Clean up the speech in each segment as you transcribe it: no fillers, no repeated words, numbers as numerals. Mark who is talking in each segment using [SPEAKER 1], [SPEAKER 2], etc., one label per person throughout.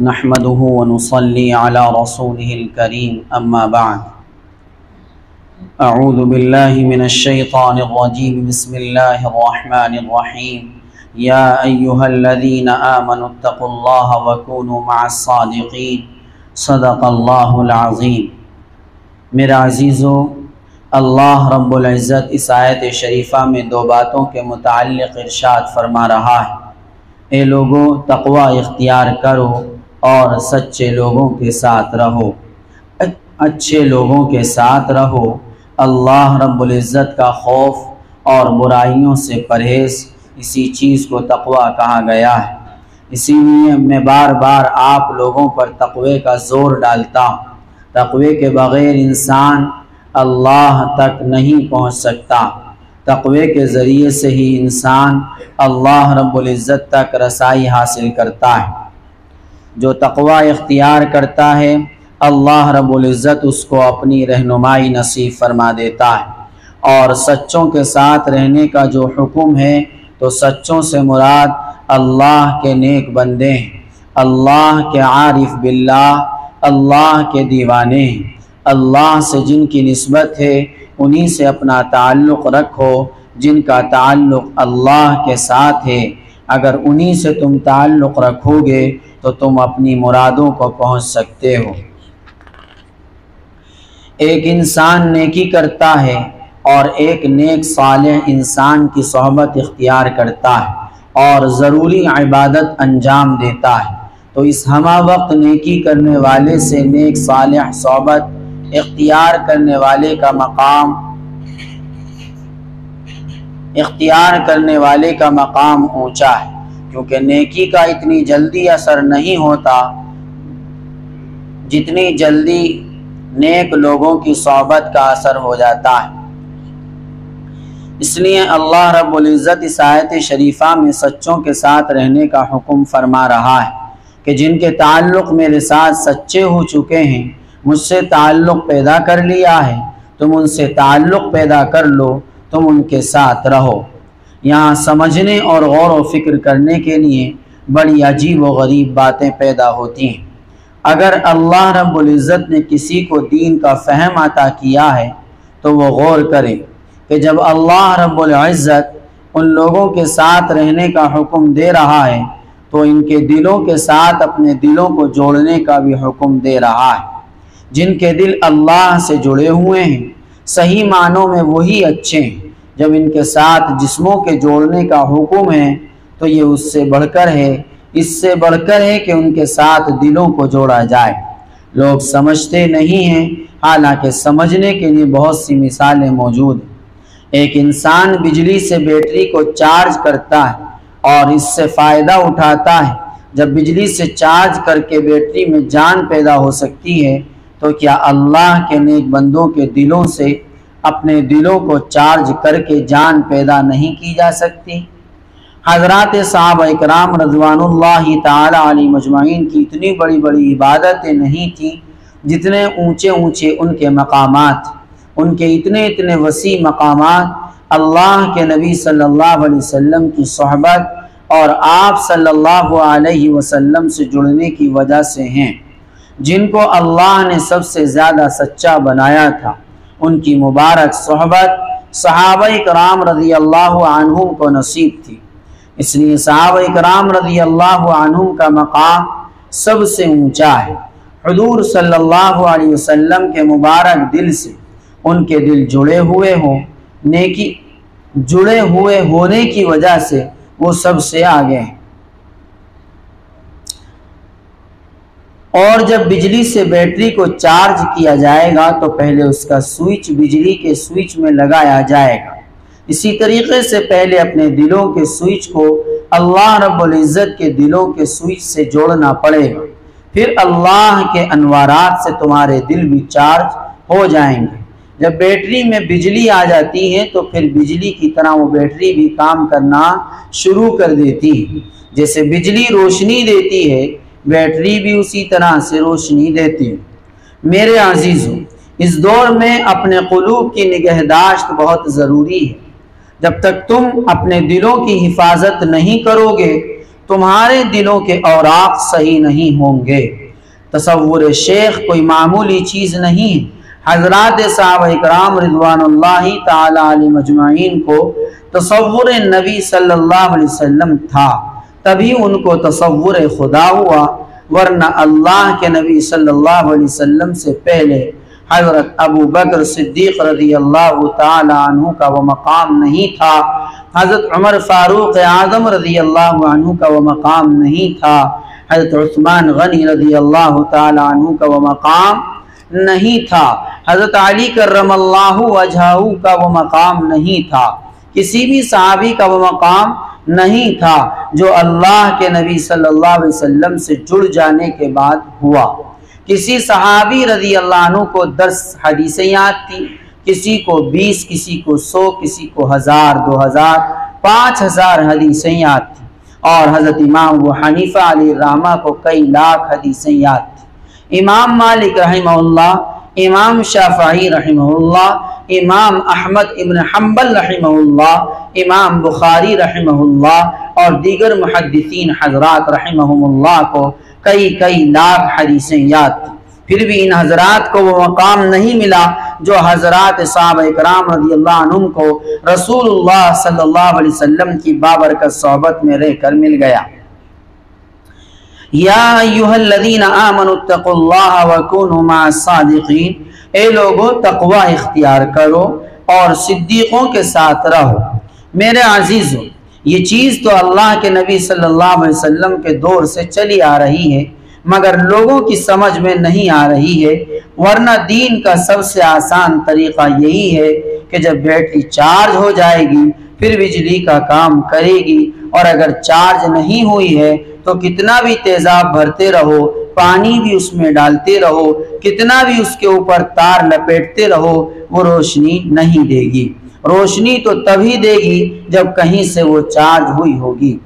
[SPEAKER 1] نحمده ونصلي على رسوله الكريم اما بعد اعوذ بالله من الشيطان الرجيم بسم الله الرحمن الرحيم يا ايها الذين آمنوا اتقوا الله وكونوا مع الصادقين صدق اللہ العظیم۔ میرا عزیزو، اللہ رب العزت اس آیت شریفہ میں دو باتوں کے متعلق ارشاد فرما رہا ہے۔ اے لوگو، تقوی اختیار کرو اور سچے لوگوں کے ساتھ رہو، اچھے لوگوں کے ساتھ رہو۔ اللہ رب العزت کا خوف اور برائیوں سے پرہیز، اسی چیز کو تقوی کہا گیا ہے۔ اسی لیے میں بار بار آپ لوگوں پر تقوی کا زور ڈالتا ہوں۔ تقوی کے بغیر انسان اللہ تک نہیں پہنچ سکتا۔ تقوی کے ذریعے سے ہی انسان اللہ رب العزت تک رسائی حاصل کرتا ہے۔ جو تقوی اختیار کرتا ہے، اللہ رب العزت اس کو اپنی رہنمائی نصیب فرما دیتا ہے۔ اور سچوں کے ساتھ رہنے کا جو حکم ہے، تو سچوں سے مراد اللہ کے نیک بندے ہیں، اللہ کے عارف باللہ، اللہ کے دیوانے ہیں۔ اللہ سے جن کی نسبت ہے، انہی سے اپنا تعلق رکھو جن کا تعلق اللہ کے ساتھ ہے۔ اگر انہی سے تم تعلق رکھو گے تو تم اپنی مرادوں کو پہنچ سکتے ہو۔ ایک انسان نیکی کرتا ہے اور ایک نیک صالح انسان کی صحبت اختیار کرتا ہے اور ضروری عبادت انجام دیتا ہے، تو اس ہمہ وقت نیکی کرنے والے سے نیک صالح صحبت اختیار کرنے والے کا مقام اونچا ہے، کیونکہ نیکی کا اتنی جلدی اثر نہیں ہوتا جتنی جلدی نیک لوگوں کی صحبت کا اثر ہو جاتا ہے۔ اس لیے اللہ رب العزت اس آیت شریفہ میں سچوں کے ساتھ رہنے کا حکم فرما رہا ہے کہ جن کے تعلق میرے ساتھ سچے ہو چکے ہیں، مجھ سے تعلق پیدا کر لیا ہے، تم ان سے تعلق پیدا کر لو، تم ان کے ساتھ رہو۔ یہاں سمجھنے اور غور و فکر کرنے کے لیے بڑی عجیب و غریب باتیں پیدا ہوتی ہیں۔ اگر اللہ رب العزت نے کسی کو دین کا فہم عطا کیا ہے تو وہ غور کرے کہ جب اللہ رب العزت ان لوگوں کے ساتھ رہنے کا حکم دے رہا ہے تو ان کے دلوں کے ساتھ اپنے دلوں کو جوڑنے کا بھی حکم دے رہا ہے۔ جن کے دل اللہ سے جڑے ہوئے ہیں، صحیح معنوں میں وہی اچھے ہیں۔ جب ان کے ساتھ جسموں کے جوڑنے کا حکم ہے تو یہ اس سے بڑھ کر ہے کہ ان کے ساتھ دلوں کو جوڑا جائے۔ لوگ سمجھتے نہیں ہیں، حالانکہ سمجھنے کے لیے بہت سی مثالیں موجود ہیں۔ ایک انسان بجلی سے بیٹری کو چارج کرتا ہے اور اس سے فائدہ اٹھاتا ہے۔ جب بجلی سے چارج کر کے بیٹری میں جان پیدا ہو سکتی ہے، تو کیا اللہ کے نیک بندوں کے دلوں سے اپنے دلوں کو چارج کر کے جان پیدا نہیں کی جا سکتی؟ حضرات صحابہ اکرام رضوان اللہ تعالی علیہ مجمعین کی اتنی بڑی بڑی عبادتیں نہیں تھیں جتنے اونچے اونچے ان کے مقامات، ان کے اتنے وسیع مقامات اللہ کے نبی صلی اللہ علیہ وسلم کی صحبت اور آپ صلی اللہ علیہ وسلم سے جڑنے کی وجہ سے ہیں۔ جن کو اللہ نے سب سے زیادہ سچا بنایا تھا، ان کی مبارک صحبت صحابہ کرام رضی اللہ عنہم کو نصیب تھی۔ اس لیے صحابہ کرام رضی اللہ عنہم کا مقام سب سے اونچا ہے۔ حضور صلی اللہ علیہ وسلم کے مبارک دل سے ان کے دل جڑے ہوئے ہونے کی وجہ سے وہ سب سے آگے ہیں۔ اور جب بجلی سے بیٹری کو چارج کیا جائے گا تو پہلے اس کا سوئچ بجلی کے سوئچ میں لگایا جائے گا۔ اسی طریقے سے پہلے اپنے دلوں کے سوئچ کو اللہ رب العزت کے دلوں کے سوئچ سے جوڑنا پڑے گا، پھر اللہ کے انوارات سے تمہارے دل بھی چارج ہو جائیں گے۔ جب بیٹری میں بجلی آ جاتی ہے تو پھر بجلی کی طرح وہ بیٹری بھی کام کرنا شروع کر دیتی ہے۔ جیسے بجلی روشنی دیتی ہے، بیٹری بھی اسی طرح سے روشنی دیتی ہے۔ میرے عزیزو، اس دور میں اپنے قلوب کی نگہداشت بہت ضروری ہے۔ جب تک تم اپنے دلوں کی حفاظت نہیں کرو گے تمہارے دلوں کے اوراق صحیح نہیں ہوں گے۔ تصور شیخ کوئی معمولی چیز نہیں ہے۔ حضرات صحابہ اکرام رضوان اللہ تعالی علیہم اجمعین کو تصور نبی صلی اللہ علیہ وسلم تھا، تبھی ان کو تصور خدا ہوا، ورنہ اللہ کے نبی صلی اللہ علیہ وسلم سے پہلے حضرت ابو بکر صدیق رضی اللہ تعالی عنہ کا وہ مقام نہیں تھا، حضرت عمر فاروق اعظم رضی اللہ عنہ کا وہ مقام نہیں تھا، حضرت عثمان غنی رضی اللہ تعالی عنہ کا وہ مقام نہیں تھا، حضرت علی کرم اللہ وجہہ کا وہ مقام نہیں تھا، کسی بھی صحابی کا وہ مقام نہیں تھا جو اللہ کے نبی صلی اللہ علیہ وسلم سے جڑ جانے کے بعد ہوا۔ کسی صحابی رضی اللہ عنہ کو 10 حدیثیں یاد تھی، کسی کو 20، کسی کو 100، کسی کو 1000، 2000، 5000 حدیثیں یاد تھی، اور حضرت امام ابو حنیفہ علیہ الرحمہ کو کئی لاکھ حدیثیں یاد تھی۔ امام مالک رحمہ اللہ، امام شافعی رحمہ اللہ، امام احمد ابن حنبل رحمہ اللہ، امام بخاری رحمہ اللہ اور دیگر محدثین حضرات رحمہم اللہ کو کئی لاکھ حدیثیں یاد تھی، پھر بھی ان حضرات کو وہ مقام نہیں ملا جو حضرات صحابہ اکرام رضی اللہ عنہم کو رسول اللہ صلی اللہ علیہ وسلم کی بابرکت صحبت میں رہ کر مل گیا۔ یا ایھا الذین آمنوا اتقوا اللہ وکونوا مع الصادقین، اے لوگو تقوی اختیار کرو اور صدیقوں کے ساتھ رہو۔ میرے عزیزو، یہ چیز تو اللہ کے نبی صلی اللہ علیہ وسلم کے دور سے چلی آ رہی ہے، مگر لوگوں کی سمجھ میں نہیں آ رہی ہے، ورنہ دین کا سب سے آسان طریقہ یہی ہے کہ جب بیٹری چارج ہو جائے گی پھر بجلی کا کام کرے گی، اور اگر چارج نہیں ہوئی ہے تو کتنا بھی تیزاب بھرتے رہو، پانی بھی اس میں ڈالتے رہو، کتنا بھی اس کے اوپر تار لپیٹتے رہو، وہ روشنی نہیں دے گی۔ روشنی تو تبھی دے گی جب کہیں سے وہ چارج ہوئی ہوگی۔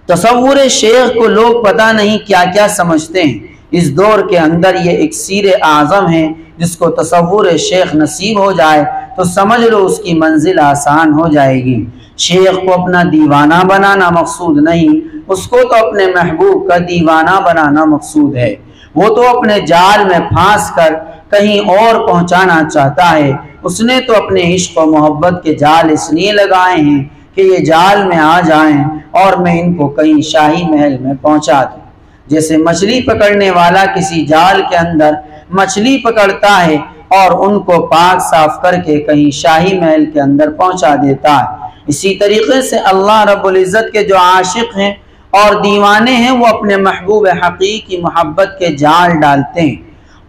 [SPEAKER 1] تصور شیخ کو لوگ پتہ نہیں کیا کیا سمجھتے ہیں۔ اس دور کے اندر یہ اکسیر اعظم ہے، جس کو تصور شیخ نصیب ہو جائے تو سمجھ لو اس کی منزل آسان ہو جائے گی۔ شیخ کو اپنا دیوانہ بنانا مقصود نہیں، اس کو تو اپنے محبوب کا دیوانہ بنانا مقصود ہے۔ وہ تو اپنے جال میں پھانس کر کہیں اور پہنچانا چاہتا ہے۔ اس نے تو اپنے عشق و محبت کے جال اس لیے لگائے ہیں کہ یہ جال میں آ جائیں اور میں ان کو کہیں شاہی محل میں پہنچا دوں۔ جیسے مچھلی پکڑنے والا کسی جال کے اندر مچھلی پکڑتا ہے اور ان کو پاک صاف کر کے کہیں شاہی محل کے اندر پہنچا دیتا ہے، اسی طریقے سے اللہ رب العزت کے جو عاشق ہیں اور دیوانے ہیں وہ اپنے محبوب حقیقی محبت کے جال ڈالتے ہیں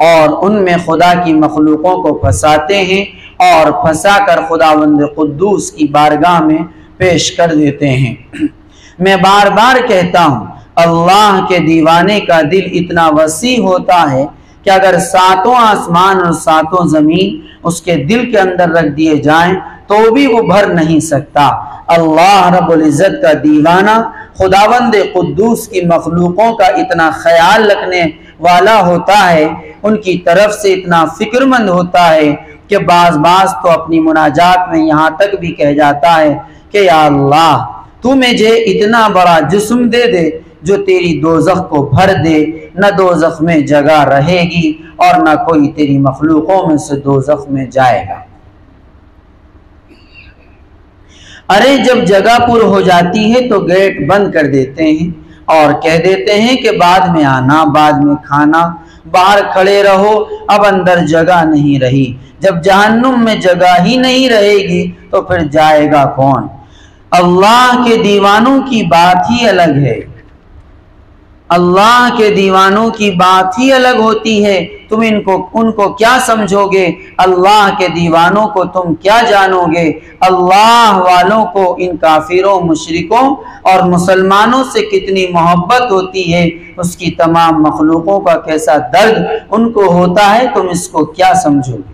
[SPEAKER 1] اور ان میں خدا کی مخلوقوں کو پھنساتے ہیں اور پھنسا کر خداوند قدوس کی بارگاہ میں پیش کر دیتے ہیں۔ میں بار بار کہتا ہوں، اللہ کے دیوانے کا دل اتنا وسیع ہوتا ہے کہ اگر 7 آسمان اور 7 زمین اس کے دل کے اندر رکھ دیے جائیں تو بھی وہ بھر نہیں سکتا۔ اللہ رب العزت کا دیوانہ خداوند قدوس کی مخلوقوں کا اتنا خیال رکھنے والا ہوتا ہے، ان کی طرف سے اتنا فکر مند ہوتا ہے کہ بعض تو اپنی مناجات میں یہاں تک بھی کہہ جاتا ہے کہ یا اللہ تو مجھے اتنا بڑا جسم دے دے جو تیری دوزخ کو بھر دے، نہ دوزخ میں جگہ رہے گی اور نہ کوئی تیری مخلوقوں میں سے دوزخ میں جائے گا۔ ارے جب جگہ پر ہو جاتی ہے تو گیٹ بند کر دیتے ہیں اور کہہ دیتے ہیں کہ بعد میں آنا، بعد میں کھانا، باہر کھڑے رہو، اب اندر جگہ نہیں رہی۔ جب جہنم میں جگہ ہی نہیں رہے گی تو پھر جائے گا کون؟ اللہ کے دیوانوں کی بات ہی الگ ہے، اللہ کے دیوانوں کی بات ہی الگ ہوتی ہے۔ تم ان کو کیا سمجھو گے؟ اللہ کے دیوانوں کو تم کیا جانو گے؟ اللہ والوں کو ان کافروں، مشرکوں اور مسلمانوں سے کتنی محبت ہوتی ہے، اس کی تمام مخلوقوں کا کیسا درد ان کو ہوتا ہے، تم اس کو کیا سمجھو گے؟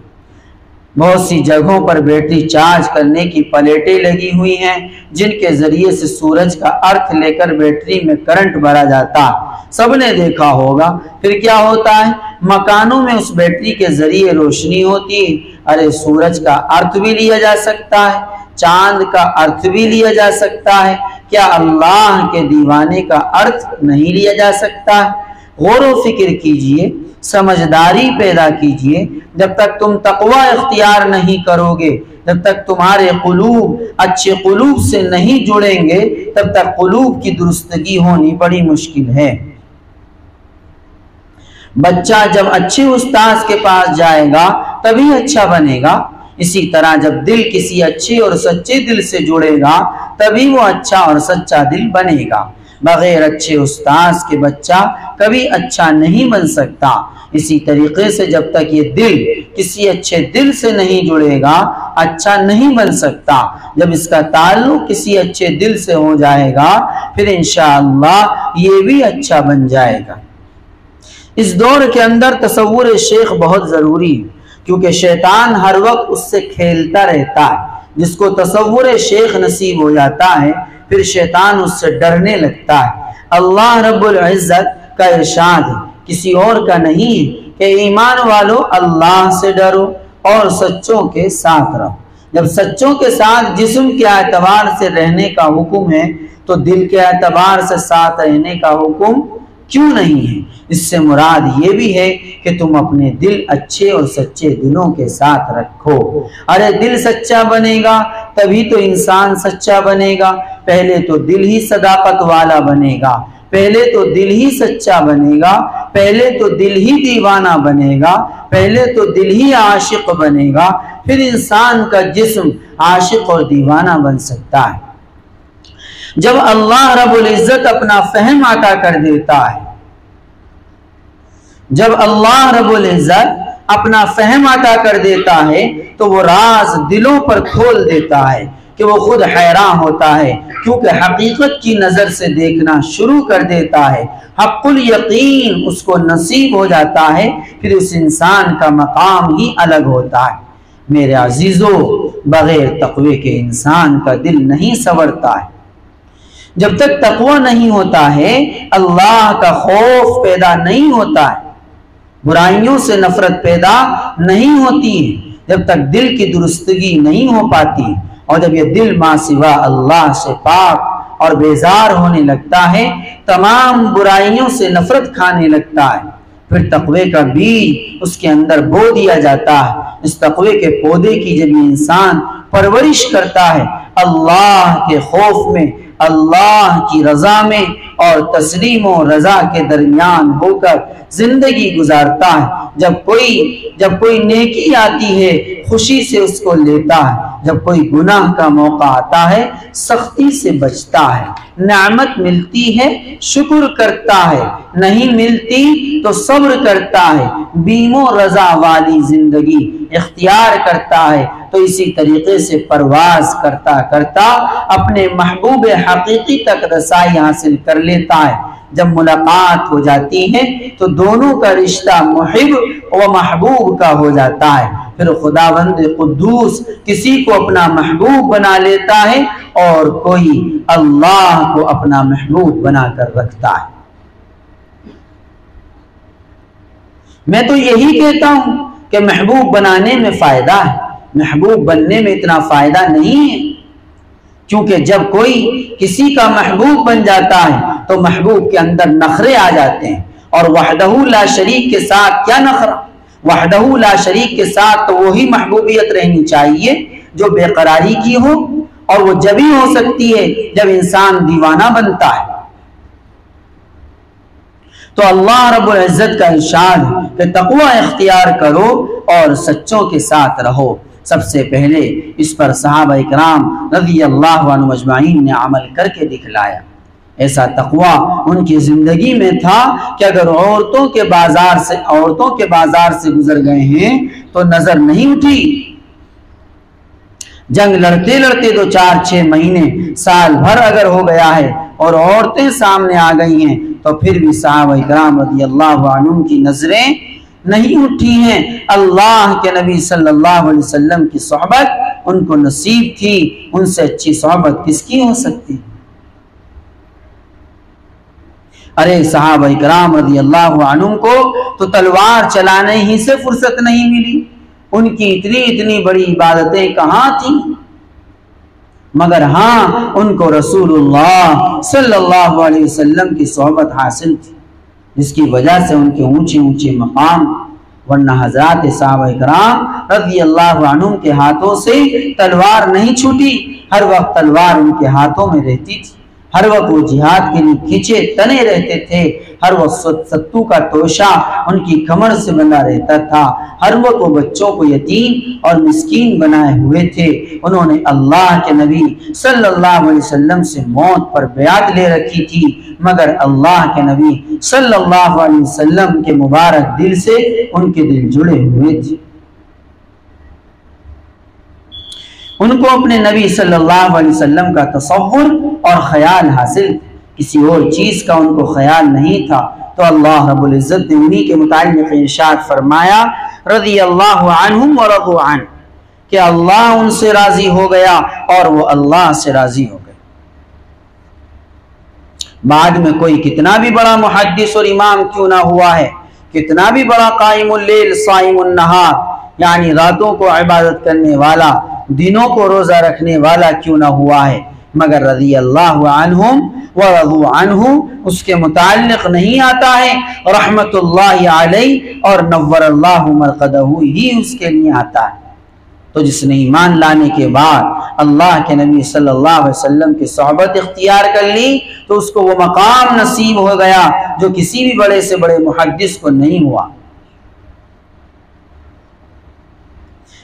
[SPEAKER 1] بہت سی جگہوں پر بیٹری چارج کرنے کی پلیٹیں لگی ہوئی ہیں جن کے ذریعے سے سورج کا ارتھ لے کر بیٹری میں کرنٹ بھرا جاتا ہے، سب نے دیکھا ہوگا۔ پھر کیا ہوتا ہے؟ مکانوں میں اس بیٹری کے ذریعے روشنی ہوتی ہے۔ ارے سورج کا ارتھ بھی لیا جا سکتا ہے، چاند کا ارتھ بھی لیا جا سکتا ہے، کیا اللہ کے دیوانے کا ارتھ نہیں لیا جا سکتا؟ غور و فکر کیجئے، سمجھداری پیدا کیجئے۔ جب تک تم تقوی اختیار نہیں کرو گے، جب تک تمہارے قلوب اچھے قلوب سے نہیں جڑیں گے، تب تک قلوب کی درستگی ہونی بڑی مشکل ہے۔ بچہ جب اچھے استاذ کے پاس جائے گا تبھی اچھا بنے گا، اسی طرح جب دل کسی اچھے اور سچے دل سے جڑے گا تبھی وہ اچھا اور سچا دل بنے گا۔ بغیر اچھے استاذ کے بچہ کبھی اچھا نہیں بن سکتا۔ اسی طریقے سے جب تک یہ دل کسی اچھے دل سے نہیں جڑے گا اچھا نہیں بن سکتا۔ جب اس کا تعلق کسی اچھے دل سے ہو جائے گا پھر انشاءاللہ یہ بھی اچھا بن جائے گا۔ اس دور کے اندر تصور شیخ بہت ضروری ہے، کیونکہ شیطان ہر وقت اس سے کھیلتا رہتا ہے۔ جس کو تصور شیخ نصیب ہو جاتا ہے پھر شیطان اس سے ڈرنے لگتا ہے۔ اللہ رب العزت کا ارشاد ہے، کسی اور کا نہیں ہے، کہ ایمان والو اللہ سے ڈرو اور سچوں کے ساتھ رہو۔ جب سچوں کے ساتھ جسم کے اعتبار سے رہنے کا حکم ہے تو دل کے اعتبار سے ساتھ رہنے کا حکم کیوں نہیں ہے؟ اس سے مراد یہ بھی ہے کہ تم اپنے دل اچھے اور سچے دلوں کے ساتھ رکھو۔ ارے دل سچا بنے گا تبھی تو انسان سچا بنے گا۔ پہلے تو دل ہی صداقت والا بنے گا، پہلے تو دل ہی سچا بنے گا، پہلے تو دل ہی دیوانہ بنے گا، پہلے تو دل ہی عاشق بنے گا، پھر انسان کا جسم عاشق اور دیوانہ بن سکتا ہے۔ جب اللہ رب العزت اپنا فہم عطا کر دیتا ہے، جب اللہ رب العزت اپنا فہم عطا کر دیتا ہے تو وہ راز دلوں پر کھول دیتا ہے کہ وہ خود حیران ہوتا ہے، کیونکہ حقیقت کی نظر سے دیکھنا شروع کر دیتا ہے۔ حق الیقین اس کو نصیب ہو جاتا ہے، پھر اس انسان کا مقام ہی الگ ہوتا ہے۔ میرے عزیزو، بغیر تقوی کے انسان کا دل نہیں سنورتا ہے۔ جب تک تقوی نہیں ہوتا ہے اللہ کا خوف پیدا نہیں ہوتا ہے، برائیوں سے نفرت پیدا نہیں ہوتی ہے، جب تک دل کی درستگی نہیں ہو پاتی، اور جب یہ دل ما سوا اللہ سے پاک اور بیزار ہونے لگتا ہے، تمام برائیوں سے نفرت کھانے لگتا ہے، پھر تقوی کا بیج اس کے اندر بو دیا جاتا ہے۔ اس تقوی کے پودے کی جب یہ انسان پرورش کرتا ہے اللہ کے خوف میں، اللہ کی رضا میں اور تسلیم و رضا کے درمیان ہو کر زندگی گزارتا ہے، جب کوئی نیکی آتی ہے خوشی سے اس کو لیتا ہے، جب کوئی گناہ کا موقع آتا ہے سختی سے بچتا ہے، نعمت ملتی ہے شکر کرتا ہے، نہیں ملتی تو صبر کرتا ہے، بیم و رضا والی زندگی اختیار کرتا ہے۔ تو اسی طریقے سے پرواز کرتا کرتا اپنے محبوب حقیقی تک رسائی حاصل کر لیتا ہے۔ جب ملاقات ہو جاتی ہے تو دونوں کا رشتہ محب و محبوب کا ہو جاتا ہے، پھر خداوند قدوس کسی کو اپنا محبوب بنا لیتا ہے اور کوئی اللہ کو اپنا محبوب بنا کر رکھتا ہے۔ میں تو یہی کہتا ہوں کہ محبوب بنانے میں فائدہ ہے، محبوب بننے میں اتنا فائدہ نہیں ہے، کیونکہ جب کوئی کسی کا محبوب بن جاتا ہے تو محبوب کے اندر نخرے آ جاتے ہیں، اور وحدہ لا شریک کے ساتھ کیا نخرہ؟ وحدہ لا شریک کے ساتھ تو وہی محبوبیت رہنی چاہیے جو بے قراری کی ہو، اور وہ جب ہی ہو سکتی ہے جب انسان دیوانہ بنتا ہے۔ تو اللہ رب العزت کا ارشاد ہے کہ تقوی اختیار کرو اور سچوں کے ساتھ رہو۔ سب سے پہلے اس پر صحابہ اکرام رضی اللہ عنہ مجمعین نے عمل کر کے دکھلایا۔ ایسا تقوی ان کی زندگی میں تھا کہ اگر عورتوں کے بازار سے گزر گئے ہیں تو نظر نہیں اٹھی۔ جنگ لڑتے لڑتے 2 4 6 مہینے سال بھر اگر ہو گیا ہے اور عورتیں سامنے آ گئی ہیں تو پھر بھی صحابہ اکرام رضی اللہ عنہ کی نظریں نہیں اٹھی ہیں۔ اللہ کے نبی صلی اللہ علیہ وسلم کی صحبت ان کو نصیب تھی، ان سے اچھی صحبت کس کی ہو سکتی؟ ارے صحابہ اکرام رضی اللہ عنہ کو تو تلوار چلانے ہی سے فرصت نہیں ملی، ان کی اتنی بڑی عبادتیں کہاں تھیں؟ مگر ہاں ان کو رسول اللہ صلی اللہ علیہ وسلم کی صحبت حاصل تھی، جس کی وجہ سے ان کے اونچے اونچے مقام، ورنہ حضرات صحابہ کرام رضی اللہ عنہم کے ہاتھوں سے تلوار نہیں چھوٹی، ہر وقت تلوار ان کے ہاتھوں میں رہتی تھی، ہر وقت وہ جہاد کے لیے کھینچے تنے رہتے تھے، ہر وقت ستو کا توشہ ان کی کمر سے بندھا رہتا تھا، ہر وقت وہ بچوں کو یتیم اور مسکین بنائے ہوئے تھے۔ انہوں نے اللہ کے نبی صلی اللہ علیہ وسلم سے موت پر بیعت لے رکھی تھی، مگر اللہ کے نبی صلی اللہ علیہ وسلم کے مبارک دل سے ان کے دل جڑے ہوئے تھے۔ ان کو اپنے نبی صلی اللہ علیہ وسلم کا تصور اور خیال حاصل تھا، کسی اور چیز کا ان کو خیال نہیں تھا۔ تو اللہ رب العزت نے انہی کے متعلق ارشاد فرمایا رضی اللہ عنہم ورضوا عنہ، کہ اللہ ان سے راضی ہو گیا اور وہ اللہ سے راضی ہو گئے۔ بعد میں کوئی کتنا بھی بڑا محدث اور امام کیوں نہ ہوا ہے، کتنا بھی بڑا قائم اللیل صائم النہار، یعنی راتوں کو عبادت کرنے والا، دنوں کو روزہ رکھنے والا کیوں نہ ہوا ہے، مگر رضی اللہ عنہم ورضوا عنہ اس کے متعلق نہیں آتا ہے، رحمت اللہ علیہ اور نور اللہ مرقدہ ہی اس کے لیے آتا ہے۔ تو جس نے ایمان لانے کے بعد اللہ کے نبی صلی اللہ علیہ وسلم کی صحبت اختیار کر لی تو اس کو وہ مقام نصیب ہو گیا جو کسی بھی بڑے سے بڑے محدث کو نہیں ہوا۔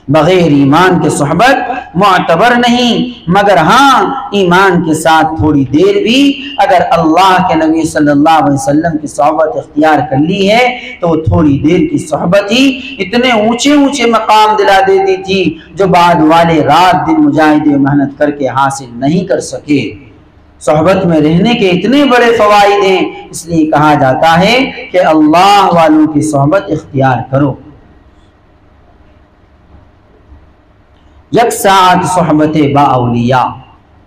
[SPEAKER 1] بغیر ایمان کے صحبت معتبر نہیں، مگر ہاں ایمان کے ساتھ تھوڑی دیر بھی اگر اللہ کے نبی صلی اللہ علیہ وسلم کی صحبت اختیار کر لی ہے تو وہ تھوڑی دیر کی صحبت ہی اتنے اونچے اونچے مقام دلا دیتی تھی جو بعد والے رات دن مجاہدے محنت کر کے حاصل نہیں کر سکے۔ صحبت میں رہنے کے اتنے بڑے فوائد ہیں، اس لیے کہا جاتا ہے کہ اللہ والوں کی صحبت اختیار کرو۔ یک ساعت صحبت با اولیاء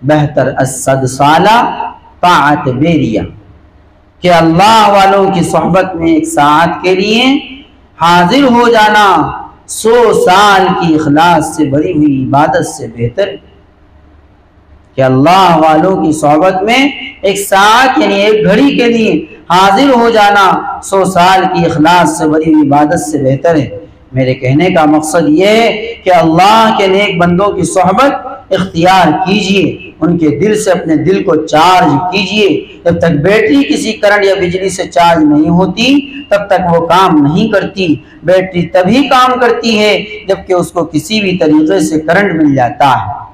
[SPEAKER 1] بہتر از 100 سالہ طاعت بیریا، کہ اللہ والوں کی صحبت میں ایک ساعت کے لیے حاضر ہو جانا 100 سال کی اخلاص سے بری ہوئی عبادت سے بہتر، کہ اللہ والوں کی صحبت میں ایک ساعت یعنی ایک گھڑی کے لیے حاضر ہو جانا 100 سال کی اخلاص سے بری ہوئی عبادت سے بہتر ہے۔ میرے کہنے کا مقصد یہ ہے کہ اللہ کے نیک بندوں کی صحبت اختیار کیجئے، ان کے دل سے اپنے دل کو چارج کیجئے۔ جب تک بیٹری کسی کرنٹ یا بجلی سے چارج نہیں ہوتی تب تک وہ کام نہیں کرتی۔ بیٹری تبھی کام کرتی ہے جبکہ اس کو کسی بھی طریقے سے کرنٹ مل جاتا ہے۔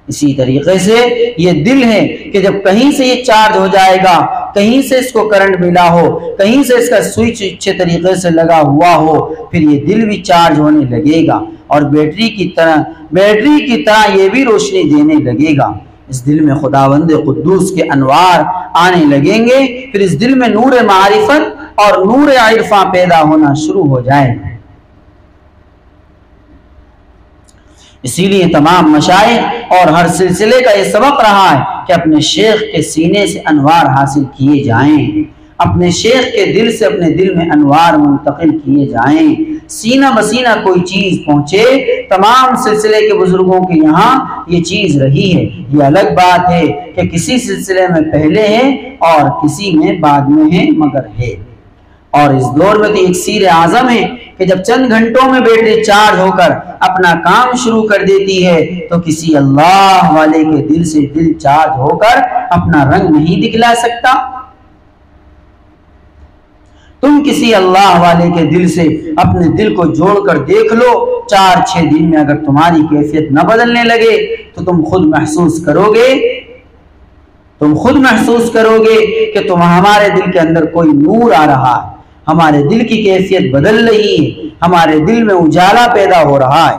[SPEAKER 1] اسی طریقے سے یہ دل ہے کہ جب کہیں سے یہ چارج ہو جائے گا، کہیں سے اس کو کرنٹ ملا ہو، کہیں سے اس کا سوئچ اچھے طریقے سے لگا ہوا ہو، پھر یہ دل بھی چارج ہونے لگے گا اور بیٹری کی طرح یہ بھی روشنی دینے لگے گا۔ اس دل میں خداوند قدوس کے انوار آنے لگیں گے، پھر اس دل میں نور معرفت اور نور عرفاں پیدا ہونا شروع ہو جائے گا۔ اسی لیے تمام مشائخ اور ہر سلسلے کا یہ سبق رہا ہے کہ اپنے شیخ کے سینے سے انوار حاصل کیے جائیں، اپنے شیخ کے دل سے اپنے دل میں انوار منتقل کیے جائیں، سینہ بسینہ کوئی چیز پہنچے۔ تمام سلسلے کے بزرگوں کے یہاں یہ چیز رہی ہے۔ یہ الگ بات ہے کہ کسی سلسلے میں پہلے ہے اور کسی میں بعد میں ہے، مگر ہے۔ اور اس دور میں تو ایک سیر اعظم ہے کہ جب چند گھنٹوں میں بیٹری چارج ہو کر اپنا کام شروع کر دیتی ہے تو کسی اللہ والے کے دل سے دل چارج ہو کر اپنا رنگ نہیں دکھلا سکتا۔ تم کسی اللہ والے کے دل سے اپنے دل کو جوڑ کر دیکھ لو، 4-6 دن میں اگر تمہاری کیفیت نہ بدلنے لگے تو تم خود محسوس کرو گے کہ ہمارے دل کے اندر کوئی نور آ رہا ہے، ہمارے دل کی کیفیت بدل رہی ہے، ہمارے دل میں اجالا پیدا ہو رہا ہے۔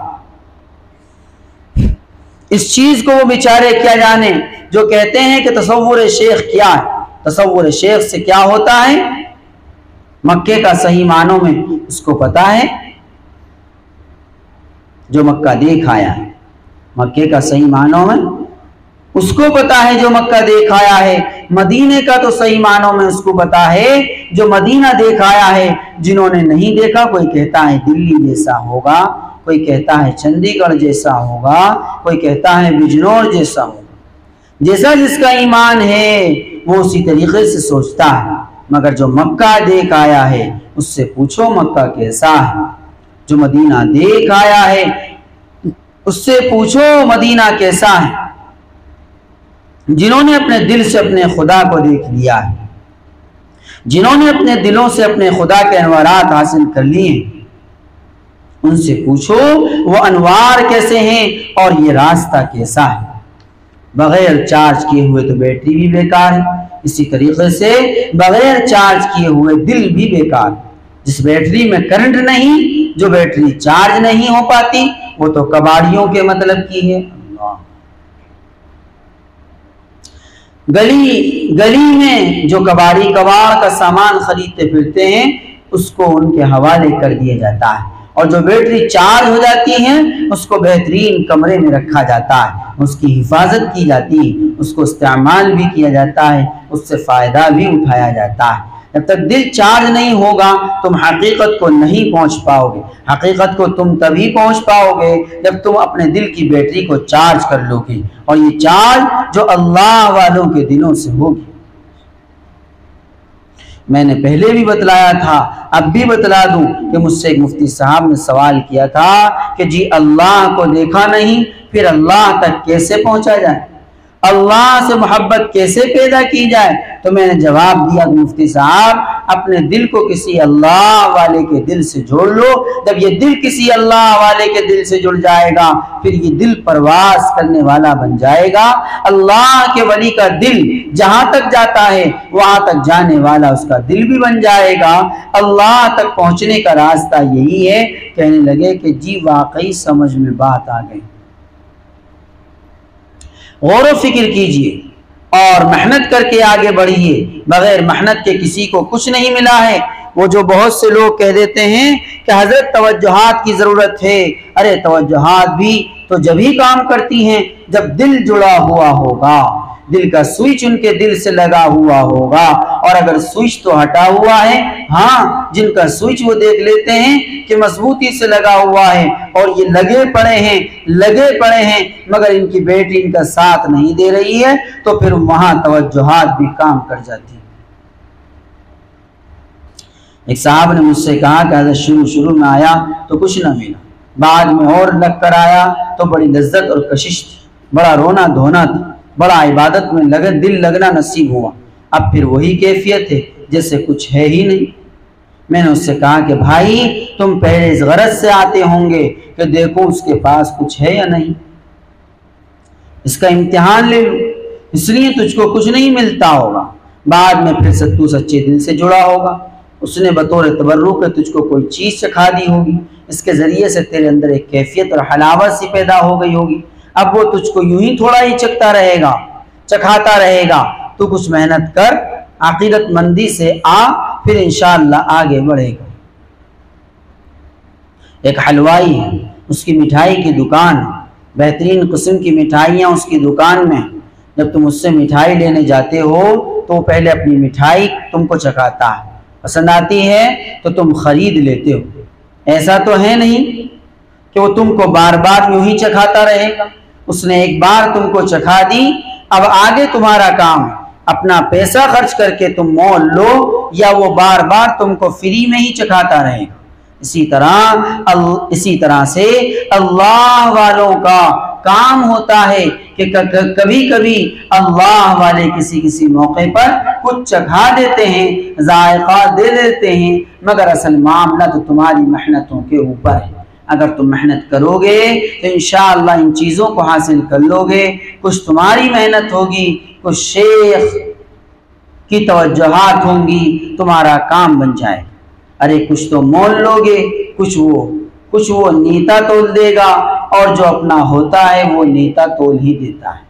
[SPEAKER 1] اس چیز کو وہ بیچارے کیا جانے جو کہتے ہیں کہ تصور شیخ کیا ہے۔ تصور شیخ سے کیا ہوتا ہے مکے کا صحیح معنوں میں اس کو پتا ہے جو مکہ دیکھ آیا ہے، مکے کا صحیح معنوں میں اس کو پتا ہے جو مکہ دیکھ آیا ہے، مدینے کا تو صحیح معنوں میں اس کو پتا ہے جو مدینہ دیکھ آیا ہے۔ جنہوں نے نہیں دیکھا، کوئی کہتا ہے دلی جیسا ہوگا، کوئی کہتا ہے چندی گڑھ جیسا ہوگا، کوئی کہتا ہے بجنور جیسا ہوگا۔ جیسا جس کا ایمان ہے وہ اسی طریقے سے سوچتا ہے، مگر جو مکہ دیکھ آیا ہے اس سے پوچھو مکہ کیسا ہے، جو مدینہ دیکھ آیا ہے اس سے پوچھو مدینہ کیسا ہے۔ جنہوں نے اپنے دل سے اپنے خدا کو دیکھ لیا ہے، جنہوں نے اپنے دلوں سے اپنے خدا کے انوارات حاصل کر لیے ہیں، ان سے پوچھو وہ انوار کیسے ہیں اور یہ راستہ کیسا ہے۔ بغیر چارج کیے ہوئے تو بیٹری بھی بیکار ہے، اسی طریقے سے بغیر چارج کیے ہوئے دل بھی بیکار ہے۔ جس بیٹری میں کرنٹ نہیں، جو بیٹری چارج نہیں ہو پاتی، وہ تو کباڑیوں کے مطلب کی ہے۔ گلی میں جو کباڑی کباڑ کا سامان خریدتے پھرتے ہیں اس کو ان کے حوالے کر دیا جاتا ہے، اور جو بیٹری چارج ہو جاتی ہے اس کو بہترین کمرے میں رکھا جاتا ہے، اس کی حفاظت کی جاتی ہے، اس کو استعمال بھی کیا جاتا ہے، اس سے فائدہ بھی اٹھایا جاتا ہے۔ جب تک دل چارج نہیں ہوگا تم حقیقت کو نہیں پہنچ پاؤ گے۔ حقیقت کو تم تبھی پہنچ پاؤ گے جب تم اپنے دل کی بیٹری کو چارج کر لو گے، اور یہ چارج جو اللہ والوں کے دلوں سے ہوگی۔ میں نے پہلے بھی بتلایا تھا، اب بھی بتلا دوں کہ مجھ سے ایک مفتی صاحب نے سوال کیا تھا کہ جی اللہ کو دیکھا نہیں پھر اللہ تک کیسے پہنچا جائے، اللہ سے محبت کیسے پیدا کی جائے؟ تو میں نے جواب دیا کہ مفتی صاحب اپنے دل کو کسی اللہ والے کے دل سے جوڑ لو۔ جب یہ دل کسی اللہ والے کے دل سے جڑ جائے گا پھر یہ دل پرواز کرنے والا بن جائے گا۔ اللہ کے ولی کا دل جہاں تک جاتا ہے وہاں تک جانے والا اس کا دل بھی بن جائے گا۔ اللہ تک پہنچنے کا راستہ یہی ہے۔ کہنے لگے کہ جی واقعی سمجھ میں بات آ گئی۔ غور و فکر کیجئے اور محنت کر کے آگے بڑھیے۔ بغیر محنت کے کسی کو کچھ نہیں ملا ہے۔ وہ جو بہت سے لوگ کہہ دیتے ہیں کہ حضرت توجہات کی ضرورت ہے، ارے توجہات بھی تو جبھی کام کرتی ہیں جب دل جڑا ہوا ہوگا، دل کا سوئچ ان کے دل سے لگا ہوا ہوگا، اور اگر سوئچ تو ہٹا ہوا ہے، ہاں جن کا سوئچ وہ دیکھ لیتے ہیں کہ مضبوطی سے لگا ہوا ہے اور یہ لگے پڑے ہیں مگر ان کی بیٹری ان کا ساتھ نہیں دے رہی ہے، تو پھر وہاں توجہات بھی کام کر جاتی ہیں۔ ایک صاحب نے مجھ سے کہا کہ حضرت شروع میں آیا تو کچھ نہ ملا، بعد میں اور لگ کر آیا تو بڑی لذت اور کشش تھی، بڑا رونا دھونا تھی، بڑا عبادت میں دل لگنا نصیب ہوا، اب پھر وہی کیفیت ہے جیسے کچھ ہے ہی نہیں۔ میں نے اس سے کہا کہ بھائی تم پہلے اس غرض سے آتے ہوں گے کہ دیکھو اس کے پاس کچھ ہے یا نہیں، اس کا امتحان لے لو، اس لیے تجھ کو کچھ نہیں ملتا ہوگا، بعد میں پھر تو سچے دل سے جڑا ہوگا، اس نے بطور تبرک کہ تجھ کو کوئی چیز چکھا دی ہوگی، اس کے ذریعے سے تیرے اندر ایک کیفیت اور حلاوت سی پیدا ہو گئی ہوگی، اب وہ تجھ کو یوں ہی تھوڑا ہی چکھاتا رہے گا، تو کچھ محنت کر، عقیدت مندی سے آ، پھر انشاءاللہ آگے بڑھے گا۔ ایک حلوائی ہے، اس کی مٹھائی کی دکان ہے، بہترین قسم کی مٹھائیاں اس کی دکان میں، جب تم اس سے مٹھائی لینے جاتے ہو تو پہلے اپنی مٹھائی تم کو چکھاتا ہے، پسند آتی ہے تو تم خرید لیتے ہو، ایسا تو ہے نہیں کہ وہ تم کو بار بار یوں ہی چکھاتا رہے گا، اس نے ایک بار تم کو چکھا دی، اب آگے تمہارا کام اپنا پیسہ خرچ کر کے تم مول لو یا وہ بار بار تم کو فری میں ہی چکھاتا رہے گا۔ اسی طرح سے اللہ والوں کا کام ہوتا ہے کہ کبھی کبھی اللہ والے کسی موقع پر کچھ چکھا دیتے ہیں، ذائقہ دے دیتے ہیں، مگر اصل معاملہ تو تمہاری محنتوں کے اوپر ہے۔ اگر تم محنت کرو گے تو انشاءاللہ ان چیزوں کو حاصل کر لو گے، کچھ تمہاری محنت ہوگی، کچھ شیخ کی توجہات ہوں گی، تمہارا کام بن جائے۔ ارے کچھ تو مول لو گے، کچھ وہ نیتا تول دے گا، اور جو اپنا ہوتا ہے وہ نیتا تول ہی دیتا ہے،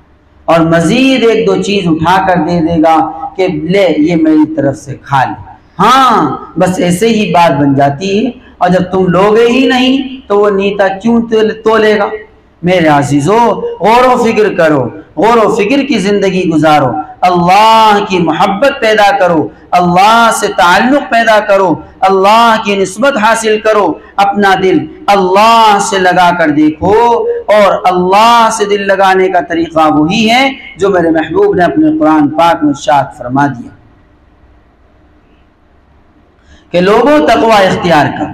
[SPEAKER 1] اور مزید ایک دو چیز اٹھا کر دے دے گا کہ لے یہ میری طرف سے کھا لے، ہاں بس ایسے ہی بات بن جاتی ہے۔ اور جب تم لوگے ہی نہیں تو وہ نیتا کیوں تولے گا؟ میرے عزیزو غور و فکر کرو، غور و فکر کی زندگی گزارو، اللہ کی محبت پیدا کرو، اللہ سے تعلق پیدا کرو، اللہ کی نسبت حاصل کرو، اپنا دل اللہ سے لگا کر دیکھو، اور اللہ سے دل لگانے کا طریقہ وہی ہے جو میرے محبوب نے اپنے قرآن پاک میں ارشاد فرما دیا کہ لوگوں تقوی اختیار کرو،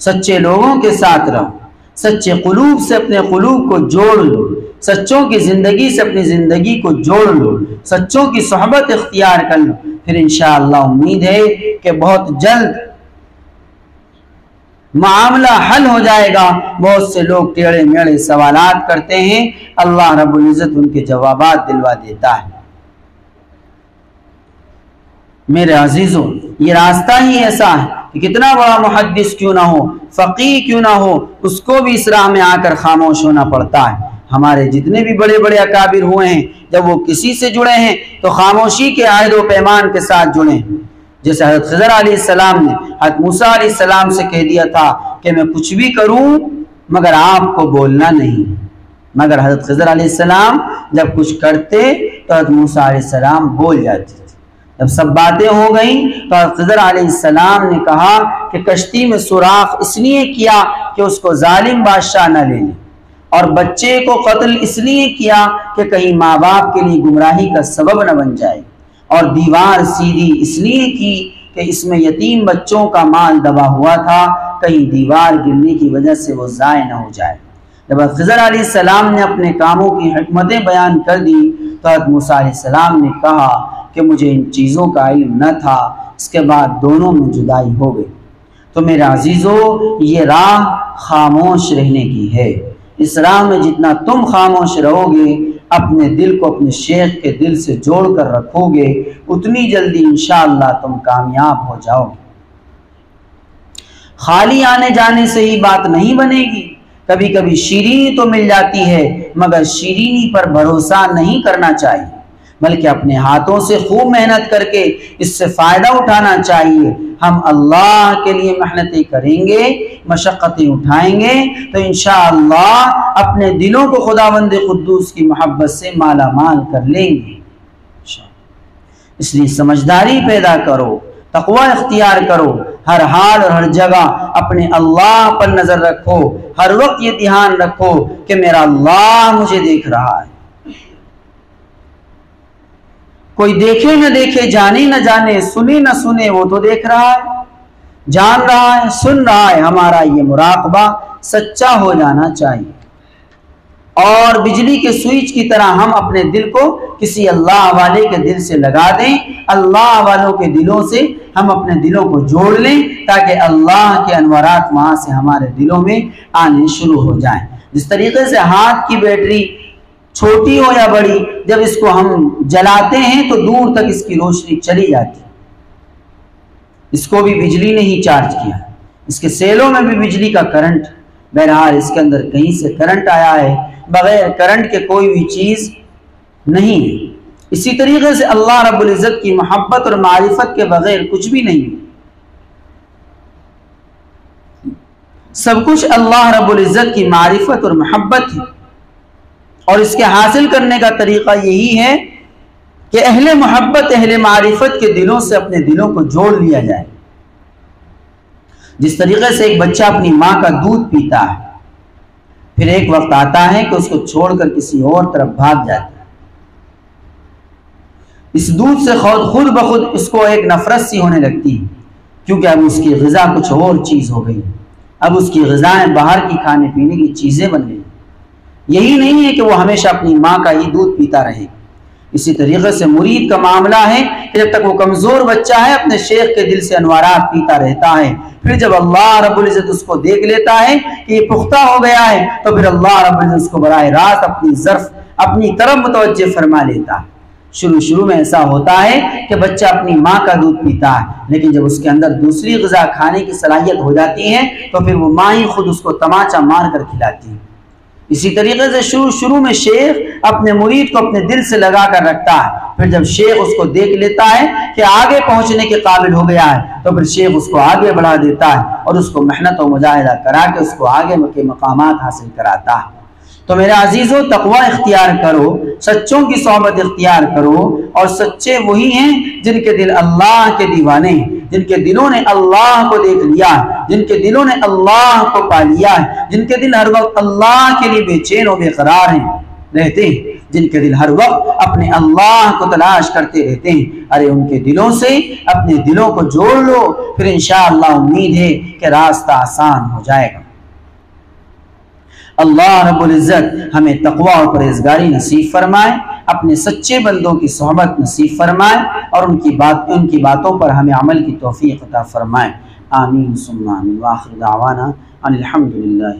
[SPEAKER 1] سچے لوگوں کے ساتھ رہو، سچے قلوب سے اپنے قلوب کو جوڑ لو، سچوں کی زندگی سے اپنی زندگی کو جوڑ لو، سچوں کی صحبت اختیار کر لو، پھر انشاءاللہ امید ہے کہ بہت جلد معاملہ حل ہو جائے گا۔ بہت سے لوگ ٹیڑے میڑے سوالات کرتے ہیں، اللہ رب العزت ان کے جوابات دلوا دیتا ہے۔ میرے عزیزوں، یہ راستہ ہی ایسا ہے کہ کتنا بڑا محدث کیوں نہ ہو، فقیہ کیوں نہ ہو، اس کو بھی اس راہ میں آ کر خاموش ہونا پڑتا ہے۔ ہمارے جتنے بھی بڑے بڑے اکابر ہوئے ہیں، جب وہ کسی سے جڑے ہیں تو خاموشی کے عہد و پیمان کے ساتھ جڑے ہیں۔ جیسے حضرت خضر علیہ السلام نے حضرت موسیٰ علیہ السلام سے کہہ دیا تھا کہ میں کچھ بھی کروں مگر آپ کو بولنا نہیں، مگر حضرت خضر علیہ السلام جب کچھ کرتے تو حضرت موسیٰ علیہ السلام بول جاتے تھے۔ جب سب باتیں ہو گئیں تو حضرت خضر علیہ السلام نے کہا کہ کشتی میں سوراخ اس لیے کیا کہ اس کو ظالم بادشاہ نہ لے لے، اور بچے کو قتل اس لیے کیا کہ کہیں ماں باپ کے لیے گمراہی کا سبب نہ بن جائے، اور دیوار سیدھی اس لیے کی کہ اس میں یتیم بچوں کا مال دبا ہوا تھا، کہیں دیوار گرنے کی وجہ سے وہ ضائع نہ ہو جائے۔ جب حضرت خضر علیہ السلام نے اپنے کاموں کی حکمتیں بیان کر دی تو حضرت موسیٰ علیہ السلام نے کہا کہ مجھے ان چیزوں کا علم نہ تھا۔ اس کے بعد دونوں میں جدائی ہو گئی۔ تو میرے عزیزو، یہ راہ خاموش رہنے کی ہے۔ اس راہ میں جتنا تم خاموش رہو گے، اپنے دل کو اپنے شیخ کے دل سے جوڑ کر رکھو گے، اتنی جلدی انشاءاللہ تم کامیاب ہو جاؤ گے۔ خالی آنے جانے سے ہی بات نہیں بنے گی۔ کبھی کبھی شیرینی تو مل جاتی ہے، مگر شیرینی پر بھروسہ نہیں کرنا چاہیے، بلکہ اپنے ہاتھوں سے خوب محنت کر کے اس سے فائدہ اٹھانا چاہیے۔ ہم اللہ کے لیے محنتیں کریں گے، مشقتیں اٹھائیں گے تو انشاءاللہ اپنے دلوں کو خداوند قدوس کی محبت سے مالا مال کر لیں گے۔ اس لیے سمجھداری پیدا کرو، تقوی اختیار کرو، ہر حال اور ہر جگہ اپنے اللہ پر نظر رکھو، ہر وقت یہ دھیان رکھو کہ میرا اللہ مجھے دیکھ رہا ہے۔ کوئی دیکھے نہ دیکھے، جانے نہ جانے، سنے نہ سنے، وہ تو دیکھ رہا ہے، جان رہا ہے، سن رہا ہے۔ ہمارا یہ مراقبہ سچا ہو جانا چاہیے، اور بجلی کے سوئچ کی طرح ہم اپنے دل کو کسی اللہ والے کے دل سے لگا دیں، اللہ والوں کے دلوں سے ہم اپنے دلوں کو جوڑ لیں، تاکہ اللہ کے انوارات وہاں سے ہمارے دلوں میں آنے شروع ہو جائیں۔ جس طریقے سے ہاتھ کی بیٹری چھوٹی ہو یا بڑی، جب اس کو ہم جلاتے ہیں تو دور تک اس کی روشنی چلی جاتی ہے۔ اس کو بھی بجلی نے ہی چارج کیا، اس کے سیلوں میں بھی بجلی کا کرنٹ، بہرحال اس کے اندر کہیں سے کرنٹ آیا ہے، بغیر کرنٹ کے کوئی بھی چیز نہیں ہے۔ اسی طریقے سے اللہ رب العزت کی محبت اور معرفت کے بغیر کچھ بھی نہیں، سب کچھ اللہ رب العزت کی معرفت اور محبت ہے۔ اور اس کے حاصل کرنے کا طریقہ یہی ہے کہ اہل محبت، اہل معرفت کے دلوں سے اپنے دلوں کو جوڑ لیا جائے۔ جس طریقے سے ایک بچہ اپنی ماں کا دودھ پیتا ہے، پھر ایک وقت آتا ہے کہ اس کو چھوڑ کر کسی اور طرف بھاگ جاتا ہے، اس دودھ سے خود بخود اس کو ایک نفرت سی ہونے لگتی ہے، کیونکہ اب اس کی غذا کچھ اور چیز ہو گئی، اب اس کی غذائیں باہر کی کھانے پینے کی چیزیں بن گئی۔ یہی نہیں ہے کہ وہ ہمیشہ اپنی ماں کا ہی دودھ پیتا رہے۔ اسی طریقے سے مرید کا معاملہ ہے کہ جب تک وہ کمزور بچہ ہے، اپنے شیخ کے دل سے انوارات پیتا رہتا ہے، پھر جب اللہ رب العزت اس کو دیکھ لیتا ہے کہ یہ پختہ ہو گیا ہے، تو پھر اللہ رب العزت اس کو براہ راست اپنی طرف متوجہ فرما لیتا ہے۔ شروع میں ایسا ہوتا ہے کہ بچہ اپنی ماں کا دودھ پیتا ہے، لیکن جب اس کے اندر دوسری غذا کھانے کی صلاحیت ہو جاتی ہے تو پھر وہ ماں ہی خود اس کو تماچا مار کر کھلاتی ہے۔ اسی طریقے سے شروع میں شیخ اپنے مرید کو اپنے دل سے لگا کر رکھتا ہے، پھر جب شیخ اس کو دیکھ لیتا ہے کہ آگے پہنچنے کے قابل ہو گیا ہے تو پھر شیخ اس کو آگے بڑھا دیتا ہے اور اس کو محنت و مجاہدہ کرا کے اس کو آگے کے مقامات حاصل کراتا ہے۔ تو میرے عزیزو تقوی اختیار کرو، سچوں کی صحبت اختیار کرو، اور سچے وہی ہیں جن کے دل اللہ کے دیوانے ہیں، جن کے دلوں نے اللہ کو دیکھ لیا، جن کے دلوں نے اللہ کو پا لیا، جن کے دل ہر وقت اللہ کے لیے بے چین و بے قرار ہیں رہتے ہیں، جن کے دل ہر وقت اپنے اللہ کو تلاش کرتے رہتے ہیں۔ ارے ان کے دلوں سے اپنے دلوں کو جوڑ لو، پھر انشاءاللہ امید ہے کہ راستہ آسان ہو جائے گا۔ اللہ رب العزت ہمیں تقوی اور پرہیزگاری نصیب فرمائے، اپنے سچے بندوں کی صحبت نصیب فرمائے، اور ان کی باتوں پر ہمیں عمل کی توفیق عطا فرمائے۔ آمین ثم آمین، وآخر دعوانا ان الحمدللہ۔